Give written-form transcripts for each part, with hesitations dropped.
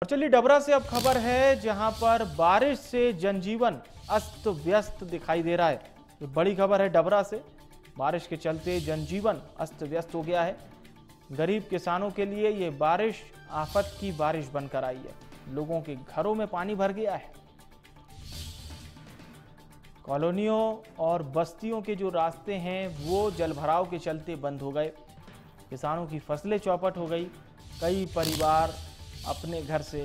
चलिए डबरा से अब खबर है जहां पर बारिश से जनजीवन अस्त व्यस्त दिखाई दे रहा है। ये बड़ी खबर है डबरा से। बारिश के चलते जनजीवन अस्त व्यस्त हो गया है। गरीब किसानों के लिए ये बारिश आफत की बारिश बनकर आई है। लोगों के घरों में पानी भर गया है। कॉलोनियों और बस्तियों के जो रास्ते हैं वो जलभराव के चलते बंद हो गए। किसानों की फसलें चौपट हो गई। कई परिवार अपने घर से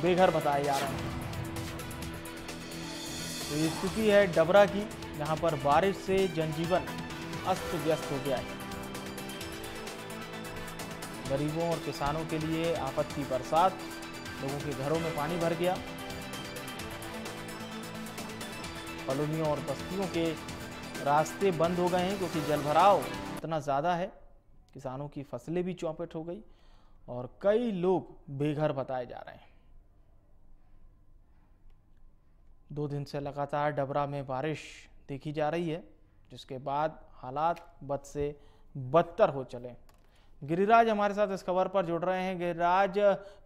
बेघर बताए जा रहे हैं। तो ये स्थिति है डबरा की, जहां पर बारिश से जनजीवन अस्त व्यस्त हो गया है। गरीबों और किसानों के लिए आफत की बरसात, लोगों के घरों में पानी भर गया। कॉलोनियों और बस्तियों के रास्ते बंद हो गए हैं क्योंकि जलभराव इतना ज़्यादा है। किसानों की फसलें भी चौपट हो गई और कई लोग बेघर बताए जा रहे हैं। 2 दिन से लगातार डबरा में बारिश देखी जा रही है, जिसके बाद हालात बद से बदतर हो चले। गिरिराज हमारे साथ इस खबर पर जुड़ रहे हैं। गिरिराज,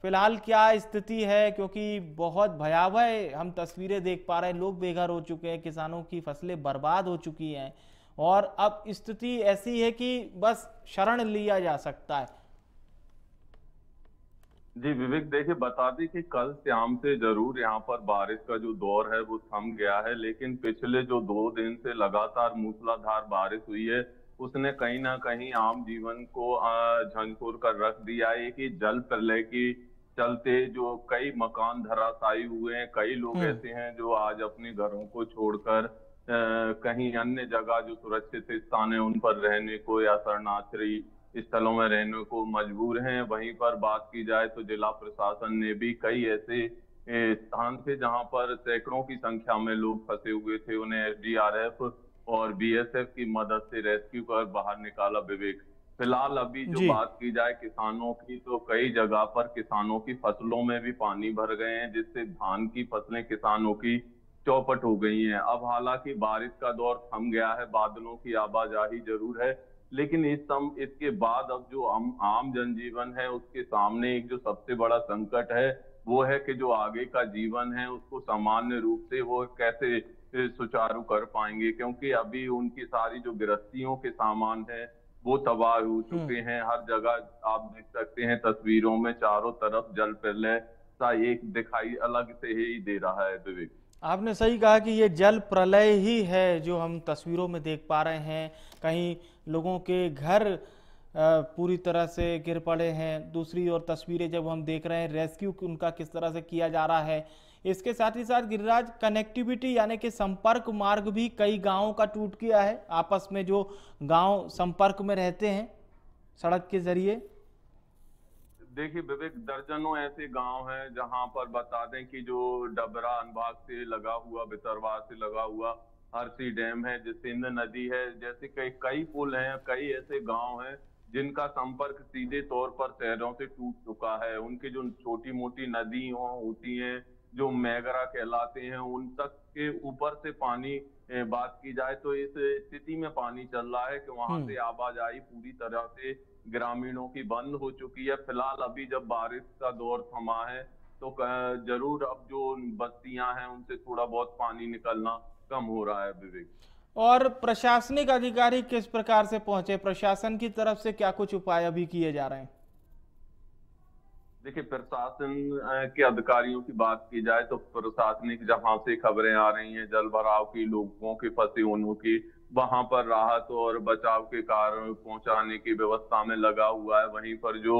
फिलहाल क्या स्थिति है, क्योंकि बहुत भयावह हम तस्वीरें देख पा रहे हैं। लोग बेघर हो चुके हैं, किसानों की फसलें बर्बाद हो चुकी हैं और अब स्थिति ऐसी है कि बस शरण लिया जा सकता है। जी विवेक, देखिए बता दें कि कल शाम से जरूर यहाँ पर बारिश का जो दौर है वो थम गया है, लेकिन पिछले जो 2 दिन से लगातार मूसलाधार बारिश हुई है उसने कहीं ना कहीं आम जीवन को झंझोर कर रख दिया है। कि जल प्रलय के चलते जो कई मकान धराशायी हुए हैं, कई लोग ऐसे हैं जो आज अपने घरों को छोड़कर कहीं अन्य जगह जो सुरक्षित स्थान है उन पर रहने को या शरणार्थी स्थलों में रहने को मजबूर हैं। वहीं पर बात की जाए तो जिला प्रशासन ने भी कई ऐसे स्थान थे जहां पर सैकड़ों की संख्या में लोग फंसे हुए थे, उन्हें एसडीआरएफ और बीएसएफ की मदद से रेस्क्यू कर बाहर निकाला। विवेक, फिलहाल अभी जो बात की जाए किसानों की, तो कई जगह पर किसानों की फसलों में भी पानी भर गए हैं, जिससे धान की फसलें किसानों की चौपट हो गई हैं। अब हालांकि बारिश का दौर थम गया है, बादलों की आवाजाही जरूर है, लेकिन इसके बाद अब जो आम जनजीवन है उसके सामने एक जो सबसे बड़ा संकट है वो है कि जो आगे का जीवन है उसको सामान्य रूप से वो कैसे सुचारू कर पाएंगे, क्योंकि अभी उनकी सारी जो गृहस्थियों के सामान है वो तबाह हो चुके हैं। हर जगह आप देख सकते हैं तस्वीरों में चारों तरफ जल प्रलय सा एक दिखाई अलग से ही दे रहा है। विवेक, आपने सही कहा कि ये जल प्रलय ही है जो हम तस्वीरों में देख पा रहे हैं। कहीं लोगों के घर पूरी तरह से गिर पड़े हैं। दूसरी ओर तस्वीरें जब हम देख रहे हैं रेस्क्यू उनका किस तरह से किया जा रहा है। इसके साथ ही साथ गिरिराज, कनेक्टिविटी यानी कि संपर्क मार्ग भी कई गांवों का टूट गया है। आपस में जो गांव संपर्क में रहते हैं सड़क के जरिए। देखिए विवेक, दर्जनों ऐसे गांव हैं जहां पर बता दें कि जो डबरा अनबाग से लगा हुआ, भितरवार से लगा हुआ हरसी डैम है, जो सिंध नदी है, जैसे कई पुल हैं, कई ऐसे गांव हैं जिनका संपर्क सीधे तौर पर शहरों से टूट चुका है। उनकी जो छोटी मोटी नदियां होती हैं जो मैगरा कहलाते हैं, उन तक के ऊपर से पानी बात की जाए तो इस स्थिति में पानी चल रहा है कि वहां से आवाजाही पूरी तरह से ग्रामीणों की बंद हो चुकी है। फिलहाल अभी जब बारिश का दौर थमा है तो जरूर अब जो बस्तियां हैं उनसे थोड़ा बहुत पानी निकलना कम हो रहा है। विवेक, और प्रशासनिक अधिकारी किस प्रकार से पहुंचे? प्रशासन की तरफ से क्या कुछ उपाय अभी किए जा रहे हैं? देखिए प्रशासन के अधिकारियों की बात की जाए तो प्रशासनिक जहां से खबरें आ रही हैं जल भराव की, लोगों के फंसे होने की, वहां पर राहत और बचाव के कार्य पहुंचाने की व्यवस्था में लगा हुआ है। वहीं पर जो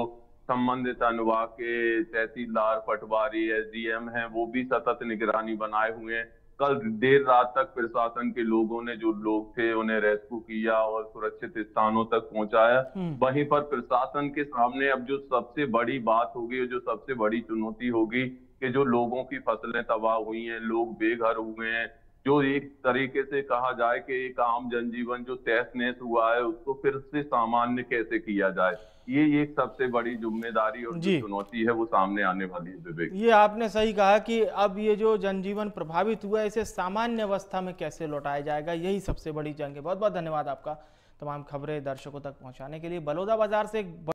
संबंधित अनुभाग के तहसीलदार, पटवारी, एसडीएम हैं वो भी सतत निगरानी बनाए हुए हैं। कल देर रात तक प्रशासन के लोगों ने जो लोग थे उन्हें रेस्क्यू किया और सुरक्षित स्थानों तक पहुंचाया। वहीं पर प्रशासन के सामने अब जो सबसे बड़ी बात होगी, जो सबसे बड़ी चुनौती होगी कि जो लोगों की फसलें तबाह हुई हैं, लोग बेघर हुए हैं, जो एक तरीके से कहा जाए कि एक आम जनजीवन जो तहस नहस हुआ है उसको फिर से सामान्य कैसे किया जाए, ये एक सबसे बड़ी जिम्मेदारी और जो चुनौती है वो सामने आने वाली है। विवेक, ये आपने सही कहा कि अब ये जो जनजीवन प्रभावित हुआ है इसे सामान्य अवस्था में कैसे लौटाया जाएगा, यही सबसे बड़ी जंग है। बहुत बहुत धन्यवाद आपका तमाम खबरें दर्शकों तक पहुंचाने के लिए। बलौदाबाजार से